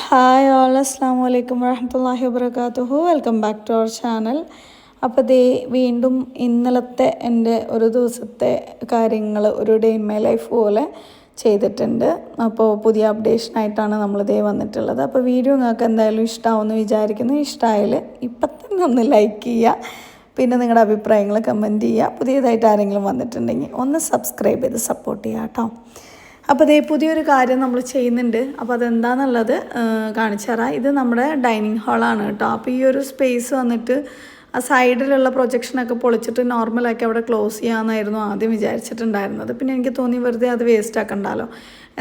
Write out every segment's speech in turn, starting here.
Hi all, അസ്സാം വലൈക്കും വറഹമത്തല്ലാഹി വബർക്കാത്തുഹു. Welcome back to our channel. അപ്പോൾ ദേ വീണ്ടും ഇന്നലത്തെ എൻ്റെ ഒരു ദിവസത്തെ കാര്യങ്ങൾ ഒരു ഡേ ഇൻ മൈ ലൈഫ് പോലെ ചെയ്തിട്ടുണ്ട്. അപ്പോൾ പുതിയ അപ്ഡേഷനായിട്ടാണ് നമ്മളിതേ വന്നിട്ടുള്ളത്. അപ്പോൾ വീഡിയോ നിങ്ങൾക്ക് എന്തായാലും ഇഷ്ടമാവുമെന്ന് വിചാരിക്കുന്നു. ഇഷ്ടമായാൽ ഇപ്പം തന്നെ ഒന്ന് ലൈക്ക് ചെയ്യുക, പിന്നെ നിങ്ങളുടെ അഭിപ്രായങ്ങൾ കമൻറ്റ് ചെയ്യുക. പുതിയതായിട്ട് ആരെങ്കിലും വന്നിട്ടുണ്ടെങ്കിൽ ഒന്ന് സബ്സ്ക്രൈബ് ചെയ്ത് സപ്പോർട്ട് ചെയ്യുക കേട്ടോ. അപ്പോൾ ഇതേ പുതിയൊരു കാര്യം നമ്മൾ ചെയ്യുന്നുണ്ട്. അപ്പോൾ അതെന്താണെന്നുള്ളത് കാണിച്ചു തരാം. ഇത് നമ്മുടെ ഡൈനിങ് ഹാളാണ് കേട്ടോ. അപ്പോൾ ഈ ഒരു സ്പേസ് വന്നിട്ട് ആ സൈഡിലുള്ള പ്രൊജക്ഷനൊക്കെ പൊളിച്ചിട്ട് നോർമലാക്കി അവിടെ ക്ലോസ് ചെയ്യാമെന്നായിരുന്നു ആദ്യം വിചാരിച്ചിട്ടുണ്ടായിരുന്നത്. പിന്നെ എനിക്ക് തോന്നി വെറുതെ അത് വേസ്റ്റ് ആക്കണ്ടല്ലോ,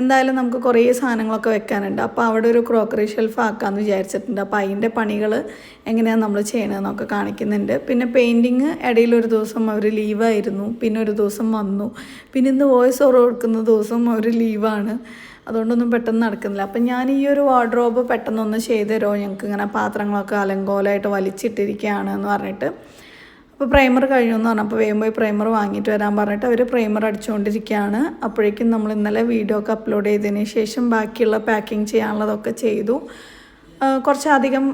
എന്തായാലും നമുക്ക് കുറേ സാധനങ്ങളൊക്കെ വെക്കാനുണ്ട്. അപ്പോൾ അവിടെ ഒരു ക്രോക്കറി ഷെൽഫ് ആക്കാമെന്ന് വിചാരിച്ചിട്ടുണ്ട്. അപ്പോൾ അതിൻ്റെ പണികൾ എങ്ങനെയാണ് നമ്മൾ ചെയ്യണതെന്നൊക്കെ കാണിക്കുന്നുണ്ട്. പിന്നെ പെയിൻറ്റിങ് ഇടയിലൊരു ദിവസം അവർ ലീവായിരുന്നു, പിന്നെ ഒരു ദിവസം വന്നു, പിന്നെ ഇന്ന് വോയിസ് ഓവർ കൊടുക്കുന്ന ദിവസം അവർ ലീവാണ്. അതുകൊണ്ടൊന്നും പെട്ടെന്ന് നടക്കുന്നില്ല. അപ്പം ഞാൻ ഈ ഒരു വാർഡ്രോബ് പെട്ടെന്നൊന്ന് ചെയ്ത് തരുമോ, ഞങ്ങൾക്ക് ഇങ്ങനെ പാത്രങ്ങളൊക്കെ അലങ്കോലമായിട്ട് വലിച്ചിട്ടിരിക്കുകയാണ് എന്ന് പറഞ്ഞിട്ട്. അപ്പോൾ പ്രൈമർ കഴിഞ്ഞു എന്ന് പറഞ്ഞപ്പോൾ വേഗം പോയി പ്രൈമർ വാങ്ങിയിട്ട് വരാൻ പറഞ്ഞിട്ട് അവർ പ്രൈമർ അടിച്ചുകൊണ്ടിരിക്കുകയാണ്. അപ്പോഴേക്കും നമ്മൾ ഇന്നലെ വീഡിയോ ഒക്കെ അപ്ലോഡ് ചെയ്തതിന് ശേഷം ബാക്കിയുള്ള പാക്കിങ് ചെയ്യാനുള്ളതൊക്കെ ചെയ്തു. കുറച്ചധികം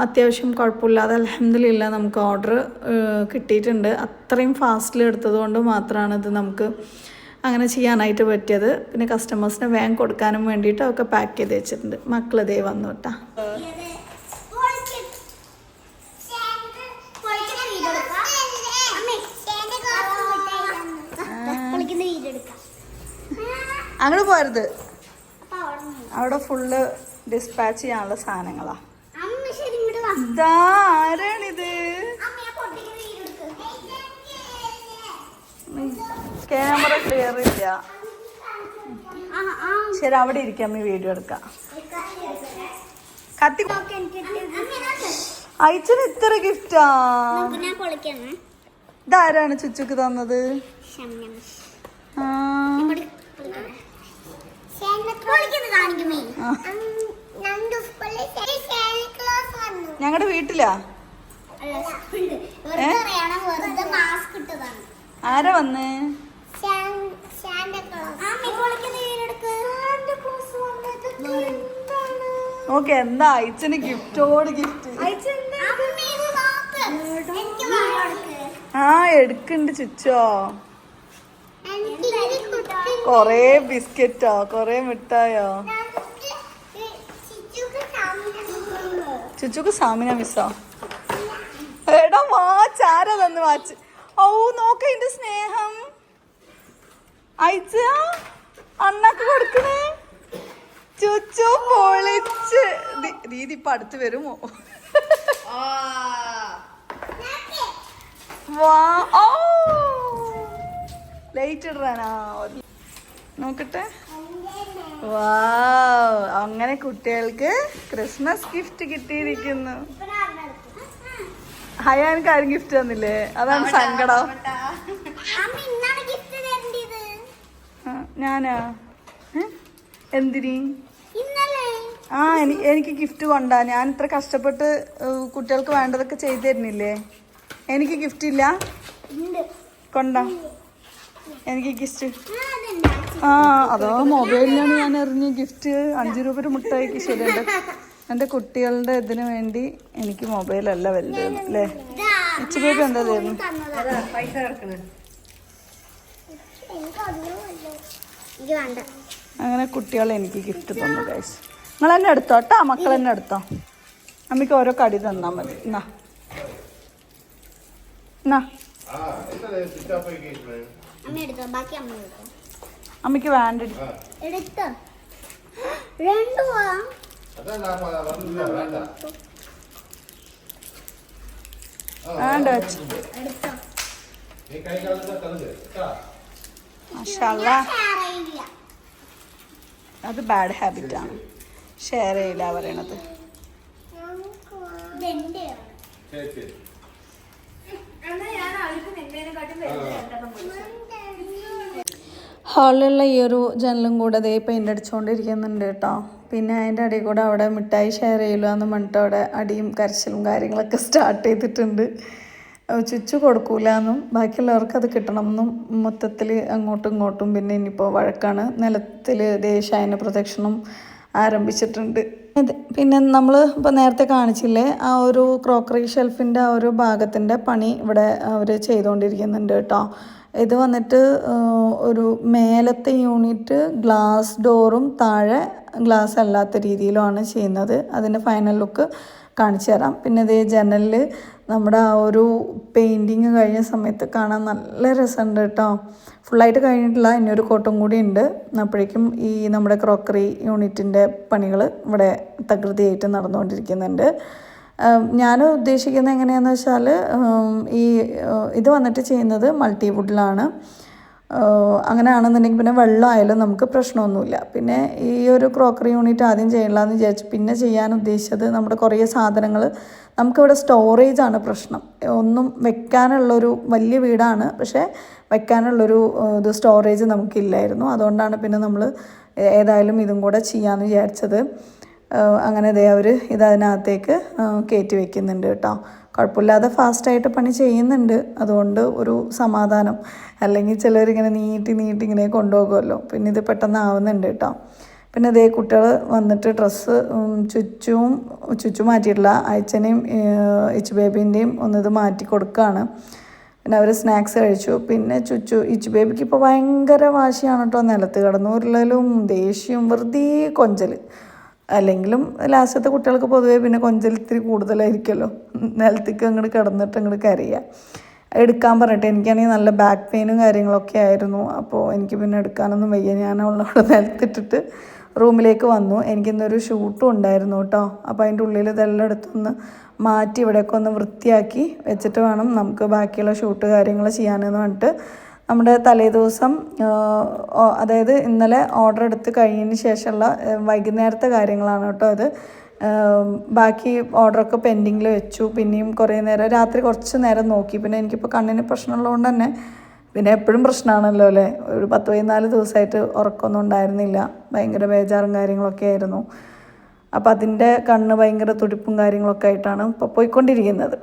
അത്യാവശ്യം കുഴപ്പമില്ലാതെ അൽഹംദുലില്ലാ നമുക്ക് ഓർഡർ കിട്ടിയിട്ടുണ്ട്. അത്രയും ഫാസ്റ്റിൽ എടുത്തത് കൊണ്ട് മാത്രമാണ് ഇത് നമുക്ക് അങ്ങനെ ചെയ്യാനായിട്ട് പറ്റിയത്. പിന്നെ കസ്റ്റമേഴ്സിന് വേഗം കൊടുക്കാനും വേണ്ടിയിട്ട് ഒക്കെ പാക്ക് ചെയ്ത് വെച്ചിട്ടുണ്ട്. മക്കളിതേ വന്നു കേട്ടാ. അങ്ങോട്ട് പോരുത്, അവിടെ ഫുള്ള് ഡിസ്പാച്ച് ചെയ്യാനുള്ള സാധനങ്ങളാ. ആരാണിത്? ക്യാമറ ക്ലിയർ ഇല്ല. ശരി, അവിടെ ഇരിക്കാം, അമ്മ വീഡിയോ എടുക്കാം. കത്തി അയച്ചത് ഇത്ര ഗിഫ്റ്റാ. ഇതാരാണ് ചുച്ചുക്ക് തന്നത്? ഞങ്ങളുടെ വീട്ടിലാ. ആരാ വന്ന്? ഓക്കെ, എന്താ അയച്ചന് ഗിഫ്റ്റോട് ഗിഫ്റ്റ്. ആ എടുക്കണ്ട് ചുച്ചോ. കൊറേ ബിസ്ക്കറ്റോ, കൊറേ മിഠായോ. ചുച്ചുക്ക് സാമിന മിസ്സോ. എടാ വാച്ച് ആരാ തന്ന് വാച്ച്? ഓ നോക്ക ഇതിന്റെ സ്നേഹം. അയച്ച അണ്ണാക്ക് കൊടുക്കണേ. ചുച്ചു പൊളിച്ച്. രീതി ഇപ്പൊ അടുത്ത് വരുമോ? ലൈറ്റ് ഇടാനാ നോക്കട്ടെ. വാ, അങ്ങനെ കുട്ടികൾക്ക് ക്രിസ്മസ് ഗിഫ്റ്റ് കിട്ടിയിരിക്കുന്നു. ഹയാനക്ക് ആരും ഗിഫ്റ്റ് തന്നില്ലേ? അതാണ് സങ്കടം. ഞാനാ എന്തിനി? ആ എനിക്ക് ഗിഫ്റ്റ് കൊണ്ടാ. ഞാൻ ഇത്ര കഷ്ടപ്പെട്ട് കുട്ടികൾക്ക് വേണ്ടതൊക്കെ ചെയ്തു തരുന്നില്ലേ? എനിക്ക് ഗിഫ്റ്റ് ഇല്ല കൊണ്ടാ എനിക്ക് ഗിഫ്റ്റ്. ആ അതോ മൊബൈലിലാണ് ഞാൻ എറിഞ്ഞ ഗിഫ്റ്റ്. 5 രൂപ മുട്ടായിക്ക്. ശരി, എൻ്റെ കുട്ടികളുടെ ഇതിന് വേണ്ടി എനിക്ക് മൊബൈലല്ല വലുത് അല്ലേ? ഉച്ചക്കേക്ക് എന്താ തരുന്നു? അങ്ങനെ കുട്ടികൾ എനിക്ക് ഗിഫ്റ്റ് തന്നു ഗൈസ്. നിങ്ങൾ തന്നെ എടുത്തോ കേട്ടോ, മക്കൾ തന്നെ എടുത്തോ. അമ്മയ്ക്ക് ഓരോ കടി തന്നാ മതി. എന്നാ അമ്മയ്ക്ക് വേണ്ട അത് ബാഡ് ഹാബിറ്റ് ആണ്. ഷെയർ ചെയ്യില്ല പറയണത്. ഹാളിലുള്ള ഈ ഒരു ജനലും കൂടെ അതേ പെയിൻ്റ് അടിച്ചുകൊണ്ടിരിക്കുന്നുണ്ട് കേട്ടോ. പിന്നെ അതിൻ്റെ ഇടയിൽ കൂടെ അവിടെ മിഠായി ഷെയർ ചെയ്യില്ല എന്ന് പറഞ്ഞിട്ട് അവിടെ അടിയും കരച്ചിലും കാര്യങ്ങളൊക്കെ സ്റ്റാർട്ട് ചെയ്തിട്ടുണ്ട്. ചുച്ചു കൊടുക്കൂല എന്നും ബാക്കിയുള്ളവർക്ക് അത് കിട്ടണം എന്നും മൊത്തത്തിൽ അങ്ങോട്ടും ഇങ്ങോട്ടും. പിന്നെ ഇനിയിപ്പോൾ വഴക്കാണ്. നിലത്തിൽ ദേശായന പ്രദക്ഷിണം ആരംഭിച്ചിട്ടുണ്ട്. പിന്നെ നമ്മൾ ഇപ്പോൾ നേരത്തെ കാണിച്ചില്ലേ ആ ഒരു ക്രോക്കറി ഷെൽഫിൻ്റെ ആ ഒരു ഭാഗത്തിൻ്റെ പണി ഇവിടെ അവർ ചെയ്തുകൊണ്ടിരിക്കുന്നുണ്ട് കേട്ടോ. ഇത് വന്നിട്ട് ഒരു മേലത്തെ യൂണിറ്റ് ഗ്ലാസ് ഡോറും താഴെ ഗ്ലാസ് അല്ലാത്ത രീതിയിലുമാണ് ചെയ്യുന്നത്. അതിൻ്റെ ഫൈനൽ ലുക്ക് കാണിച്ചു തരാം. പിന്നെ ഇതേ ജനലിൽ നമ്മുടെ ആ ഒരു പെയിൻറ്റിങ് കഴിഞ്ഞ സമയത്ത് കാണാൻ നല്ല രസമുണ്ട് കേട്ടോ. ഫുള്ളായിട്ട് കഴിഞ്ഞിട്ടില്ല, ഇനിയൊരു കോട്ടും കൂടി ഉണ്ട്. അപ്പോഴേക്കും ഈ നമ്മുടെ ക്രോക്കറി യൂണിറ്റിൻ്റെ പണികൾ ഇവിടെ തകൃതിയായിട്ട് നടന്നുകൊണ്ടിരിക്കുന്നുണ്ട്. ഞാൻ ഉദ്ദേശിക്കുന്നത് എങ്ങനെയാണെന്ന് വെച്ചാൽ ഇത് വന്നിട്ട് ചെയ്യുന്നത് മൾട്ടിവുഡിലാണ്. അങ്ങനെയാണെന്നുണ്ടെങ്കിൽ പിന്നെ വെള്ളമായാലും നമുക്ക് പ്രശ്നമൊന്നുമില്ല. പിന്നെ ഈ ഒരു ക്രോക്കറി യൂണിറ്റ് ആദ്യം ചെയ്യണമെന്ന് വിചാരിച്ചു. പിന്നെ ചെയ്യാൻ ഉദ്ദേശിച്ചത് നമ്മുടെ കുറേ സാധനങ്ങൾ നമുക്കിവിടെ സ്റ്റോറേജാണ് പ്രശ്നം. ഒന്നും വെക്കാനുള്ളൊരു വലിയ വീടാണ്, പക്ഷേ വെക്കാനുള്ളൊരു സ്റ്റോറേജ് നമുക്കില്ലായിരുന്നു. അതുകൊണ്ടാണ് പിന്നെ നമ്മൾ ഏതായാലും ഇതും കൂടെ ചെയ്യാമെന്ന് വിചാരിച്ചത്. അങ്ങനെ അവർ ഇതിനകത്തേക്ക് കയറ്റി വയ്ക്കുന്നുണ്ട് കേട്ടോ. കുഴപ്പമില്ലാതെ ഫാസ്റ്റായിട്ട് പണി ചെയ്യുന്നുണ്ട്, അതുകൊണ്ട് ഒരു സമാധാനം. അല്ലെങ്കിൽ ചിലരിങ്ങനെ നീട്ടി ഇങ്ങനെ കൊണ്ടുപോകുമല്ലോ. പിന്നെ ഇത് പെട്ടെന്ന് ആവുന്നുണ്ട് കേട്ടോ. പിന്നെ ഇതേ കുട്ടികൾ വന്നിട്ട് ഡ്രസ്സ് ചുച്ചു മാറ്റിയിട്ടില്ല, അയച്ചനെയും ഇച്ചു ബേബീൻ്റെയും ഇത് മാറ്റി കൊടുക്കുകയാണ്. പിന്നെ അവർ സ്നാക്സ് കഴിച്ചു. പിന്നെ ഇച്ചു ബേബിക്ക് ഇപ്പോൾ ഭയങ്കര വാശിയാണ് കേട്ടോ. നിലത്ത് കിടന്നു ഉരുളലും ദേഷ്യവും വെറുതെ കൊഞ്ചൽ. അല്ലെങ്കിലും ലാസ്റ്റത്തെ കുട്ടികൾക്ക് പൊതുവേ പിന്നെ കൊഞ്ചൽ ഇത്തിരി കൂടുതലായിരിക്കുമല്ലോ. നിലത്തേക്ക് അങ്ങോട്ട് കിടന്നിട്ട് അങ്ങോട്ട് കരയുക. എടുക്കാൻ പറഞ്ഞിട്ട് എനിക്കാണെങ്കിൽ നല്ല ബാക്ക് പെയിനും കാര്യങ്ങളൊക്കെ ആയിരുന്നു. അപ്പോൾ എനിക്ക് പിന്നെ എടുക്കാനൊന്നും വയ്യ. ഞാൻ അവളവിടെ നിലത്തിട്ടിട്ട് റൂമിലേക്ക് വന്നു. എനിക്കിന്നൊരു ഷൂട്ടും ഉണ്ടായിരുന്നു കേട്ടോ. അപ്പോൾ അതിൻ്റെ ഉള്ളിൽ ഇതെല്ലാം എടുത്തൊന്ന് മാറ്റി ഇവിടെയൊക്കെ ഒന്ന് വൃത്തിയാക്കി വെച്ചിട്ട് വേണം നമുക്ക് ബാക്കിയുള്ള ഷൂട്ട് കാര്യങ്ങൾ ചെയ്യാനെന്ന് പറഞ്ഞിട്ട് നമ്മുടെ തലേദിവസം, അതായത് ഇന്നലെ ഓർഡർ എടുത്ത് കഴിഞ്ഞതിന് ശേഷമുള്ള വൈകുന്നേരത്തെ കാര്യങ്ങളാണ് കേട്ടോ അത്. ബാക്കി ഓർഡറൊക്കെ പെൻഡിങ്ങിൽ വെച്ചു. പിന്നെയും കുറേ നേരം രാത്രി കുറച്ച് നേരം നോക്കി. പിന്നെ എനിക്കിപ്പോൾ കണ്ണിന് പ്രശ്നമുള്ളതുകൊണ്ട് തന്നെ, പിന്നെ എപ്പോഴും പ്രശ്നമാണല്ലോ അല്ലേ, ഒരു 10-14 ദിവസമായിട്ട് ഉറക്കമൊന്നും ഉണ്ടായിരുന്നില്ല. ഭയങ്കര ബേജാറും കാര്യങ്ങളൊക്കെ ആയിരുന്നു. അപ്പോൾ അതിൻ്റെ കണ്ണ് ഭയങ്കര തുടിപ്പും കാര്യങ്ങളൊക്കെ ആയിട്ടാണ് ഇപ്പോൾ പോയിക്കൊണ്ടിരിക്കുന്നത്.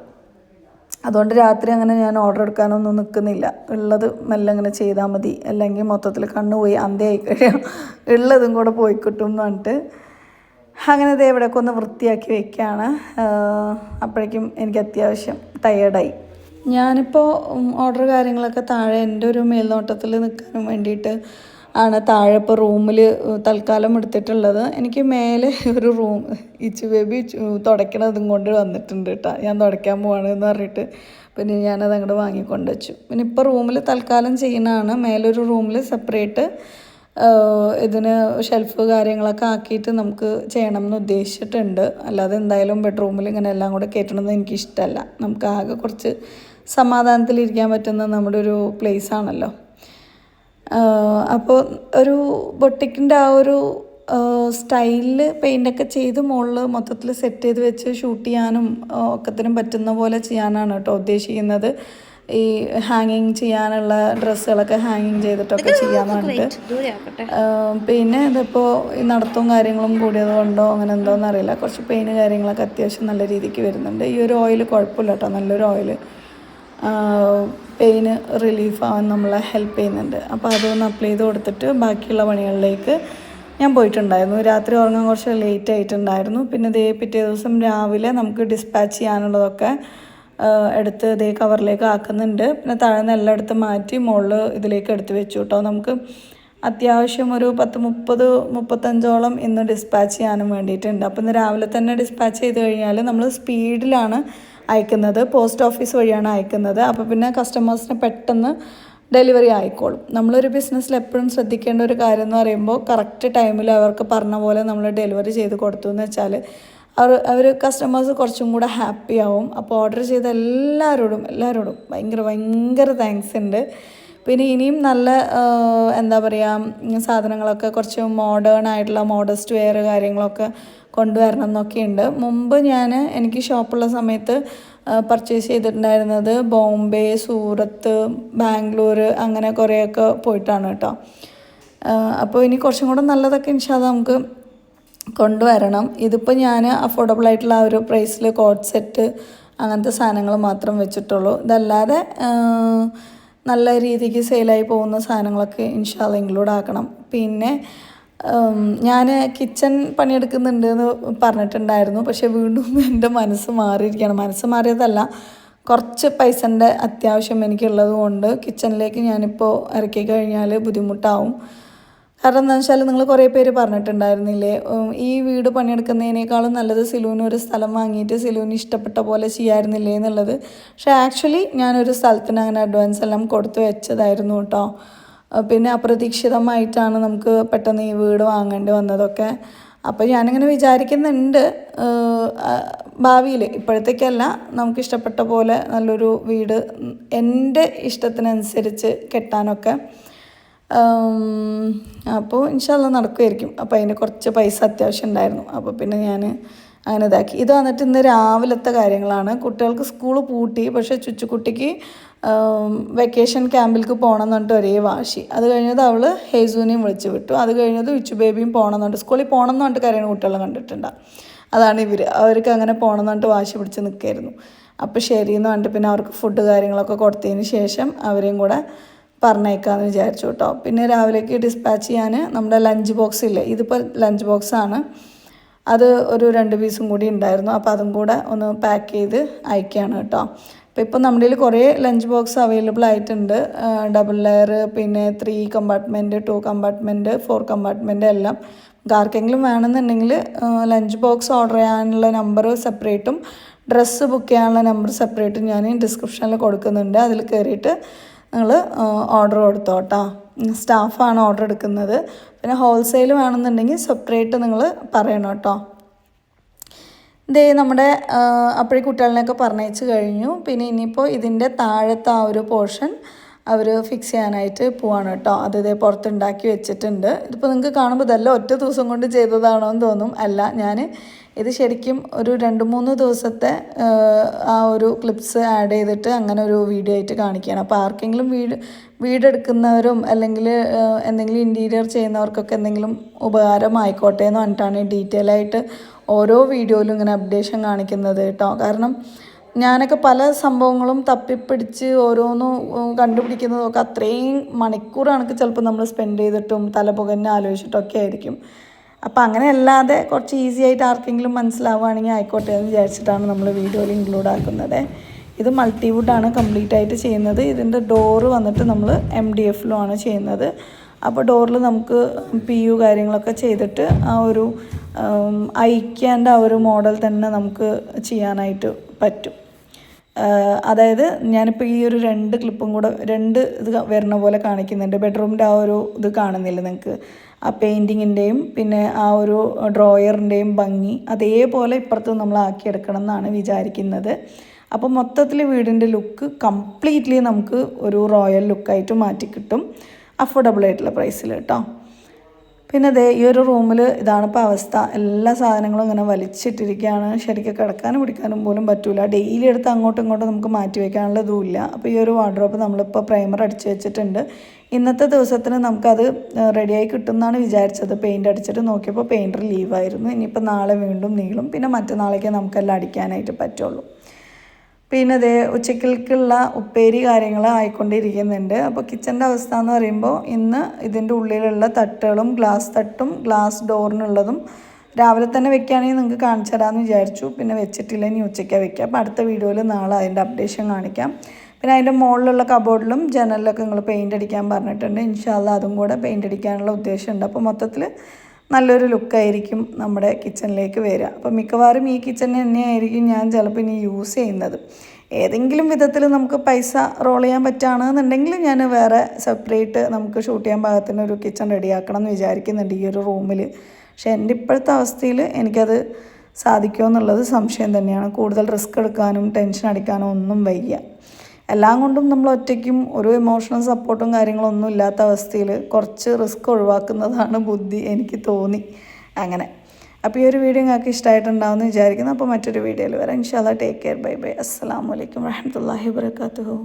അതുകൊണ്ട് രാത്രി അങ്ങനെ ഞാൻ ഓർഡർ എടുക്കാനൊന്നും നിൽക്കുന്നില്ല. ഉള്ളത് മെല്ലെ അങ്ങനെ ചെയ്താൽ മതി, അല്ലെങ്കിൽ മൊത്തത്തിൽ കണ്ണ് പോയി അന്ത്യമായി കഴിയാം, ഉള്ളതും കൂടെ പോയി കിട്ടും എന്ന് പറഞ്ഞിട്ട് അങ്ങനെ ഇതേ ഇവിടെയൊക്കെ ഒന്ന് വൃത്തിയാക്കി വയ്ക്കുകയാണ്. അപ്പോഴേക്കും എനിക്ക് അത്യാവശ്യം ടയേർഡായി. ഞാനിപ്പോൾ ഓർഡർ കാര്യങ്ങളൊക്കെ താഴെ എൻ്റെ ഒരു മേൽനോട്ടത്തിൽ നിൽക്കാൻ വേണ്ടിയിട്ട് ആണ് താഴെ ഇപ്പോൾ റൂമിൽ തൽക്കാലം എടുത്തിട്ടുള്ളത്. എനിക്ക് മേലെ ഒരു റൂം ഇച്ചു ബേബി തുടയ്ക്കണതും കൊണ്ട് വന്നിട്ടുണ്ട് കേട്ടോ. ഞാൻ തുടയ്ക്കാൻ പോവാണ് എന്ന് പറഞ്ഞിട്ട് പിന്നെ ഞാനത് അങ്ങോട്ട് വാങ്ങിക്കൊണ്ട് വെച്ചു. പിന്നെ ഇപ്പോൾ റൂമിൽ തൽക്കാലം ചെയ്യുന്നതാണ്. മേലൊരു റൂമിൽ സെപ്പറേറ്റ് ഇതിന് ഷെൽഫ് കാര്യങ്ങളൊക്കെ ആക്കിയിട്ട് നമുക്ക് ചെയ്യണം എന്ന് ഉദ്ദേശിച്ചിട്ടുണ്ട്. അല്ലാതെ എന്തായാലും ബെഡ്റൂമിൽ ഇങ്ങനെ എല്ലാം കൂടെ കയറ്റണമെന്ന് എനിക്കിഷ്ടമല്ല. നമുക്ക് ആകെ കുറച്ച് സമാധാനത്തിലിരിക്കാൻ പറ്റുന്ന നമ്മുടെ ഒരു പ്ലേസ് ആണല്ലോ. അപ്പോൾ ഒരു ബൊട്ടിക്കിൻ്റെ ആ ഒരു സ്റ്റൈലിൽ പെയിൻ്റൊക്കെ ചെയ്ത് മുകളിൽ മൊത്തത്തിൽ സെറ്റ് ചെയ്ത് വെച്ച് ഷൂട്ട് ചെയ്യാനും ഒക്കത്തിനും പറ്റുന്ന പോലെ ചെയ്യാനാണ് കേട്ടോ ഉദ്ദേശിക്കുന്നത്. ഈ ഹാങ്ങിങ് ചെയ്യാനുള്ള ഡ്രസ്സുകളൊക്കെ ഹാങ്ങിങ് ചെയ്തിട്ടൊക്കെ ചെയ്യാമെന്ന് പറഞ്ഞിട്ട്. പിന്നെ ഇതിപ്പോൾ ഈ നടത്തവും കാര്യങ്ങളും കൂടിയത് കൊണ്ടോ അങ്ങനെ എന്തോന്ന് അറിയില്ല, കുറച്ച് പെയിന് കാര്യങ്ങളൊക്കെ അത്യാവശ്യം നല്ല രീതിക്ക് വരുന്നുണ്ട്. ഈ ഒരു ഓയിൽ കുഴപ്പമില്ല കേട്ടോ, നല്ലൊരു ഓയിൽ പെയിന് റിലീഫാവാൻ നമ്മളെ ഹെൽപ്പ് ചെയ്യുന്നുണ്ട്. അപ്പോൾ അതൊന്ന് അപ്ലൈ ചെയ്ത് കൊടുത്തിട്ട് ബാക്കിയുള്ള പണികളിലേക്ക് ഞാൻ പോയിട്ടുണ്ടായിരുന്നു. രാത്രി ഉറങ്ങാൻ കുറച്ച് ലേറ്റ് ആയിട്ടുണ്ടായിരുന്നു. പിന്നെ പിറ്റേ ദിവസം രാവിലെ നമുക്ക് ഡിസ്പാച്ച് ചെയ്യാനുള്ളതൊക്കെ എടുത്ത് കവറിലേക്ക് ആക്കുന്നുണ്ട്. പിന്നെ താഴ്ന്ന എല്ലാം എടുത്ത് മാറ്റി മുകളിൽ ഇതിലേക്ക് എടുത്ത് വെച്ചു കേട്ടോ. നമുക്ക് അത്യാവശ്യം ഒരു 10-35 ഇന്ന് ഡിസ്പാച്ച് ചെയ്യാനും വേണ്ടിയിട്ടുണ്ട്. അപ്പോൾ ഇന്ന് രാവിലെ തന്നെ ഡിസ്പാച്ച് ചെയ്ത് കഴിഞ്ഞാൽ നമ്മൾ സ്പീഡിലാണ് അയക്കുന്നത്, പോസ്റ്റ് ഓഫീസ് വഴിയാണ് അയക്കുന്നത്. അപ്പോൾ പിന്നെ കസ്റ്റമേഴ്സിന് പെട്ടെന്ന് ഡെലിവറി ആയിക്കോളും. നമ്മളൊരു ബിസിനസ്സിൽ എപ്പോഴും ശ്രദ്ധിക്കേണ്ട ഒരു കാര്യം എന്ന് പറയുമ്പോൾ കറക്റ്റ് ടൈമിൽ അവർക്ക് പറഞ്ഞ പോലെ നമ്മൾ ഡെലിവറി ചെയ്ത് കൊടുത്തു എന്ന് വെച്ചാൽ അവർ കസ്റ്റമേഴ്സ് കുറച്ചും കൂടെ ഹാപ്പി ആവും. അപ്പോൾ ഓർഡർ ചെയ്ത എല്ലാവരോടും ഭയങ്കര താങ്ക്സ് ഉണ്ട്. പിന്നെ ഇനിയും നല്ല എന്താ പറയുക സാധനങ്ങളൊക്കെ കുറച്ച് മോഡേൺ ആയിട്ടുള്ള മോഡസ്റ്റ് വെയർ കാര്യങ്ങളൊക്കെ കൊണ്ടുവരണം എന്നൊക്കെയുണ്ട്. മുമ്പ് എനിക്ക് ഷോപ്പുള്ള സമയത്ത് പർച്ചേസ് ചെയ്തിട്ടുണ്ടായിരുന്നത് ബോംബെ, സൂറത്ത്, ബാംഗ്ലൂർ അങ്ങനെ കുറേയൊക്കെ പോയിട്ടാണ് കേട്ടോ. അപ്പോൾ ഇനി കുറച്ചും കൂടെ നല്ലതൊക്കെ ഇൻഷാല്ലാ നമുക്ക് കൊണ്ടുവരണം. ഇതിപ്പോൾ ഞാൻ അഫോർഡബിൾ ആയിട്ടുള്ള ആ ഒരു പ്രൈസിൽ കോട്ട് സെറ്റ് അങ്ങനത്തെ സാധനങ്ങൾ മാത്രം വെച്ചിട്ടുള്ളൂ. ഇതല്ലാതെ നല്ല രീതിക്ക് സെയിലായി പോകുന്ന സാധനങ്ങളൊക്കെ ഇൻഷാല്ലാ ഇൻക്ലൂഡ് ആക്കണം. പിന്നെ ഞാൻ കിച്ചൺ പണിയെടുക്കുന്നുണ്ട് എന്ന് പറഞ്ഞിട്ടുണ്ടായിരുന്നു. പക്ഷേ വീണ്ടും എൻ്റെ മനസ്സ് മാറിയിരിക്കുകയാണ്. മനസ്സ് മാറിയതല്ല, കുറച്ച് പൈസൻ്റെ അത്യാവശ്യം എനിക്കുള്ളത് കൊണ്ട് കിച്ചണിലേക്ക് ഞാനിപ്പോൾ ഇറക്കി കഴിഞ്ഞാൽ ബുദ്ധിമുട്ടാവും. കാരണം എന്താണെന്ന് വെച്ചാൽ നിങ്ങൾ കുറേ പേര് പറഞ്ഞിട്ടുണ്ടായിരുന്നില്ലേ, ഈ വീട് പണിയെടുക്കുന്നതിനേക്കാളും നല്ലത് സിലുവിന് ഒരു സ്ഥലം വാങ്ങിയിട്ട് സിലുവിന് ഇഷ്ടപ്പെട്ട പോലെ ചെയ്യായിരുന്നില്ലേ എന്നുള്ളത്. പക്ഷേ ആക്ച്വലി ഞാനൊരു സ്ഥലത്തിന് അങ്ങനെ അഡ്വാൻസ് എല്ലാം കൊടുത്തു വെച്ചതായിരുന്നു കേട്ടോ. പിന്നെ അപ്രതീക്ഷിതമായിട്ടാണ് നമുക്ക് പെട്ടെന്ന് ഈ വീട് വാങ്ങേണ്ടി വന്നതൊക്കെ. അപ്പോൾ ഞാനിങ്ങനെ വിചാരിക്കുന്നുണ്ട് ഭാവിയിൽ, ഇപ്പോഴത്തേക്കല്ല, നമുക്കിഷ്ടപ്പെട്ട പോലെ നല്ലൊരു വീട് എൻ്റെ ഇഷ്ടത്തിനനുസരിച്ച് കെട്ടാനൊക്കെ. അപ്പോൾ ഇൻഷാല്ലാ നടക്കുമായിരിക്കും. അപ്പോൾ അതിന് കുറച്ച് പൈസ അത്യാവശ്യം ഉണ്ടായിരുന്നു. അപ്പോൾ പിന്നെ ഞാൻ അങ്ങനെ ഇതാക്കി. ഇത് വന്നിട്ട് ഇന്ന് രാവിലത്തെ കാര്യങ്ങളാണ്. കുട്ടികൾക്ക് സ്കൂൾ പൂട്ടി, പക്ഷേ ചുച്ചുക്കുട്ടിക്ക് വെക്കേഷൻ ക്യാമ്പിലേക്ക് പോകണം എന്ന് പറഞ്ഞിട്ട് ഒരേ വാശി. അത് കഴിഞ്ഞത് അവൾ ഹേസൂനെയും വിളിച്ച് വിട്ടു. അത് കഴിഞ്ഞത് വിച്ചു ബേബിയും പോകണം എന്ന് പറഞ്ഞിട്ട്, സ്കൂളിൽ പോകണം എന്ന് പറഞ്ഞിട്ട് കാര്യങ്ങൾ കുട്ടികളെ കണ്ടിട്ടുണ്ടാകും. അതാണ് അവർക്ക് അങ്ങനെ പോകണം എന്ന് പറഞ്ഞിട്ട് വാശി പിടിച്ച് നിൽക്കായിരുന്നു. അപ്പോൾ ശരിയെന്ന് പറഞ്ഞിട്ട് പിന്നെ അവർക്ക് ഫുഡ് കാര്യങ്ങളൊക്കെ കൊടുത്തതിന് ശേഷം അവരെയും കൂടെ പറഞ്ഞേക്കാമെന്ന് വിചാരിച്ചു കേട്ടോ. പിന്നെ രാവിലേക്ക് ഡിസ്പാച്ച് ചെയ്യാൻ നമ്മുടെ ലഞ്ച് ബോക്സ് ഇല്ലേ, ഇതിപ്പോൾ ലഞ്ച് ബോക്സാണ്, അത് ഒരു 2 പീസും കൂടി ഉണ്ടായിരുന്നു. അപ്പോൾ അതും കൂടെ ഒന്ന് പാക്ക് ചെയ്ത് അയക്കുകയാണ് കേട്ടോ. അപ്പോൾ ഇപ്പോൾ നമ്മുടെ കയ്യിൽ കുറേ ലഞ്ച് ബോക്സ് അവൈലബിൾ ആയിട്ടുണ്ട്. ഡബിൾ ലെയർ, പിന്നെ 3 കമ്പാർട്ട്മെൻറ്റ്, 2 കമ്പാർട്ട്മെൻറ്റ്, 4 കമ്പാർട്ട്മെൻറ്റ് എല്ലാം. ആർക്കെങ്കിലും വേണമെന്നുണ്ടെങ്കിൽ ലഞ്ച് ബോക്സ് ഓർഡർ ചെയ്യാനുള്ള നമ്പർ സെപ്പറേറ്റും ഡ്രസ്സ് ബുക്ക് ചെയ്യാനുള്ള നമ്പർ സെപ്പറേറ്റും ഞാൻ ഡിസ്ക്രിപ്ഷനിൽ കൊടുക്കുന്നുണ്ട്. അതിൽ കയറിയിട്ട് നിങ്ങൾ ഓർഡർ കൊടുത്തോ കേട്ടോ. സ്റ്റാഫാണ് ഓർഡർ എടുക്കുന്നത്. പിന്നെ ഹോൾസെയിൽ വേണമെന്നുണ്ടെങ്കിൽ സെപ്പറേറ്റ് നിങ്ങൾ പറയണം കേട്ടോ. ഇതേ നമ്മുടെ അപ്പോഴേ കുട്ടികളിനെയൊക്കെ പറഞ്ഞയച്ച് കഴിഞ്ഞു. പിന്നെ ഇനിയിപ്പോൾ ഇതിൻ്റെ താഴത്തെ ആ ഒരു പോർഷൻ അവർ ഫിക്സ് ചെയ്യാനായിട്ട് പോവാണ് കേട്ടോ. അത് ഇതേ പുറത്തുണ്ടാക്കി വെച്ചിട്ടുണ്ട്. ഇതിപ്പോൾ നിങ്ങൾക്ക് കാണുമ്പോൾ ഇതെല്ലാം ഒറ്റ ദിവസം കൊണ്ട് ചെയ്തതാണോ എന്ന് തോന്നും. അല്ല, ഞാൻ ഇത് ശരിക്കും ഒരു 2-3 ദിവസത്തെ ആ ഒരു ക്ലിപ്സ് ആഡ് ചെയ്തിട്ട് അങ്ങനെ ഒരു വീഡിയോ ആയിട്ട് കാണിക്കുകയാണ്. അപ്പോൾ ആർക്കെങ്കിലും വീടെടുക്കുന്നവരും അല്ലെങ്കിൽ എന്തെങ്കിലും ഇൻറ്റീരിയർ ചെയ്യുന്നവർക്കൊക്കെ എന്തെങ്കിലും ഉപകാരമായിക്കോട്ടെ എന്ന് പറഞ്ഞിട്ടാണ് ഡീറ്റെയിൽ ആയിട്ട് ഓരോ വീഡിയോയിലും ഇങ്ങനെ അപ്ഡേഷൻ കാണിക്കുന്നത് കേട്ടോ. കാരണം ഞാനൊക്കെ പല സംഭവങ്ങളും തപ്പിപ്പിടിച്ച് ഓരോന്നും കണ്ടുപിടിക്കുന്നതൊക്കെ അത്രയും മണിക്കൂർ കണക്ക് ചിലപ്പോൾ നമ്മൾ സ്പെൻഡ് ചെയ്തിട്ടും തലപുകഞ്ഞ് ആലോചിച്ചിട്ടൊക്കെ ആയിരിക്കും. അപ്പോൾ അങ്ങനെ അല്ലാതെ കുറച്ച് ഈസി ആയിട്ട് ആർക്കെങ്കിലും മനസ്സിലാവുകയാണെങ്കിൽ ആയിക്കോട്ടെ എന്ന് വിചാരിച്ചിട്ടാണ് നമ്മൾ വീഡിയോയിൽ ഇൻക്ലൂഡ് ആക്കുന്നത്. ഇത് മൾട്ടിവുഡാണ് കംപ്ലീറ്റ് ആയിട്ട് ചെയ്യുന്നത്. ഇതിൻ്റെ ഡോറ് വന്നിട്ട് നമ്മൾ MDF-ലുമാണ് ചെയ്യുന്നത്. അപ്പോൾ ഡോറിൽ നമുക്ക് PU കാര്യങ്ങളൊക്കെ ചെയ്തിട്ട് ആ ഒരു ഐക്യാൻ്റെ ആ ഒരു മോഡൽ തന്നെ നമുക്ക് ചെയ്യാനായിട്ട് പറ്റും. അതായത് ഞാനിപ്പോൾ ഈ ഒരു 2 ക്ലിപ്പും കൂടെ 2 ഇത് വരുന്ന പോലെ കാണിക്കുന്നുണ്ട്. ബെഡ്റൂമിൻ്റെ ആ ഒരു ഇത് കാണുന്നില്ല നിങ്ങൾക്ക്, ആ പെയിൻറ്റിങ്ങിൻ്റെയും പിന്നെ ആ ഒരു ഡ്രോയറിൻ്റെയും ഭംഗി അതേപോലെ ഇപ്പുറത്ത് നമ്മൾ ആക്കിയെടുക്കണം എന്നാണ് വിചാരിക്കുന്നത്. അപ്പോൾ മൊത്തത്തിൽ വീടിൻ്റെ ലുക്ക് കംപ്ലീറ്റ്ലി നമുക്ക് ഒരു റോയൽ ലുക്കായിട്ട് മാറ്റി കിട്ടും, അഫോർഡബിൾ ആയിട്ടുള്ള പ്രൈസിൽ കേട്ടോ. പിന്നെ ദേ ഈ ഒരു റൂമിൽ ഇതാണ് ഇപ്പോൾ അവസ്ഥ. എല്ലാ സാധനങ്ങളും ഇങ്ങനെ വലിച്ചിട്ടിരിക്കുകയാണ്. ശരിക്കും കിടക്കാനും പിടിക്കാനും പോലും പറ്റില്ല. ഡെയിലി എടുത്ത് അങ്ങോട്ടും ഇങ്ങോട്ടും നമുക്ക് മാറ്റി വയ്ക്കാനുള്ള ഇതുമില്ല. അപ്പോൾ ഈ ഒരു വാർഡ്രോബ് നമ്മളിപ്പോൾ പ്രൈമർ അടിച്ച് വെച്ചിട്ടുണ്ട്. ഇന്നത്തെ ദിവസത്തിന് നമുക്കത് റെഡിയായി കിട്ടുമെന്നാണ് വിചാരിച്ചത്. പെയിൻ്റ് അടിച്ചിട്ട് നോക്കിയപ്പോൾ പെയിൻറ്റർ ലീവായിരുന്നു. ഇനിയിപ്പോൾ നാളെ വീണ്ടും നീളും. പിന്നെ മറ്റന്നാളേക്ക് നമുക്കെല്ലാം അടിക്കാനായിട്ട് പറ്റുള്ളൂ. പിന്നെ അതേ ഉച്ചക്കൽക്കുള്ള ഉപ്പേരി കാര്യങ്ങൾ ആയിക്കൊണ്ടിരിക്കുന്നുണ്ട്. അപ്പോൾ കിച്ചൻ്റെ അവസ്ഥ എന്ന് പറയുമ്പോൾ ഇന്ന് ഇതിൻ്റെ ഉള്ളിലുള്ള തട്ടുകളും ഗ്ലാസ് തട്ടും ഗ്ലാസ് ഡോറിനുള്ളതും രാവിലെ തന്നെ വെക്കുകയാണെങ്കിൽ നിങ്ങൾക്ക് കാണിച്ചു തരാമെന്ന് വിചാരിച്ചു. പിന്നെ വെച്ചിട്ടില്ല, ഇനി ഉച്ചയ്ക്കാണ് വെക്കുക. അപ്പോൾ അടുത്ത വീഡിയോയിൽ നാളെ അതിൻ്റെ അപ്ഡേഷൻ കാണിക്കാം. പിന്നെ അതിൻ്റെ മുകളിലുള്ള കബോർഡിലും ജനലിലൊക്കെ നിങ്ങൾ പെയിൻ്റ് അടിക്കാൻ പറഞ്ഞിട്ടുണ്ട്. ഇൻഷാല്ലാ അതും കൂടെ പെയിൻ്റ് അടിക്കാനുള്ള ഉദ്ദേശമുണ്ട്. അപ്പോൾ മൊത്തത്തിൽ നല്ലൊരു ലുക്കായിരിക്കും നമ്മുടെ കിച്ചണിലേക്ക് വരിക. അപ്പോൾ മിക്കവാറും ഈ കിച്ചൺ തന്നെയായിരിക്കും ഞാൻ ചിലപ്പോൾ ഇനി യൂസ് ചെയ്യുന്നത്. ഏതെങ്കിലും വിധത്തിൽ നമുക്ക് പൈസ റോൾ ചെയ്യാൻ പറ്റുകയാണെന്നുണ്ടെങ്കിൽ ഞാൻ വേറെ സെപ്പറേറ്റ് നമുക്ക് ഷൂട്ട് ചെയ്യാൻ പാകത്തിന് ഒരു കിച്ചൺ റെഡിയാക്കണം എന്ന് വിചാരിക്കുന്നുണ്ട് ഈ ഒരു റൂമിൽ. പക്ഷേ എൻ്റെ ഇപ്പോഴത്തെ അവസ്ഥയിൽ എനിക്കത് സാധിക്കുമോ എന്നുള്ളത് സംശയം തന്നെയാണ്. കൂടുതൽ റിസ്ക് എടുക്കാനും ടെൻഷൻ അടിക്കാനും ഒന്നും വയ്യ. എല്ലാം കൊണ്ടും നമ്മൾ ഒറ്റയ്ക്കും ഒരു ഇമോഷണൽ സപ്പോർട്ടും കാര്യങ്ങളൊന്നും ഇല്ലാത്ത അവസ്ഥയിൽ കുറച്ച് റിസ്ക് ഒഴിവാക്കുന്നതാണ് ബുദ്ധി, എനിക്ക് തോന്നി അങ്ങനെ. അപ്പോൾ ഈ ഒരു വീഡിയോ നിങ്ങൾക്ക് ഇഷ്ടമായിട്ടുണ്ടാവുമെന്ന് വിചാരിക്കുന്നു. അപ്പോൾ മറ്റൊരു വീഡിയോയിൽ വരാം. ഇൻഷാല്ലാ. Take care. Bye bye. അസ്സലാമു അലൈക്കും വറഹ്മത്തുള്ളാഹി വബറകാതുഹു.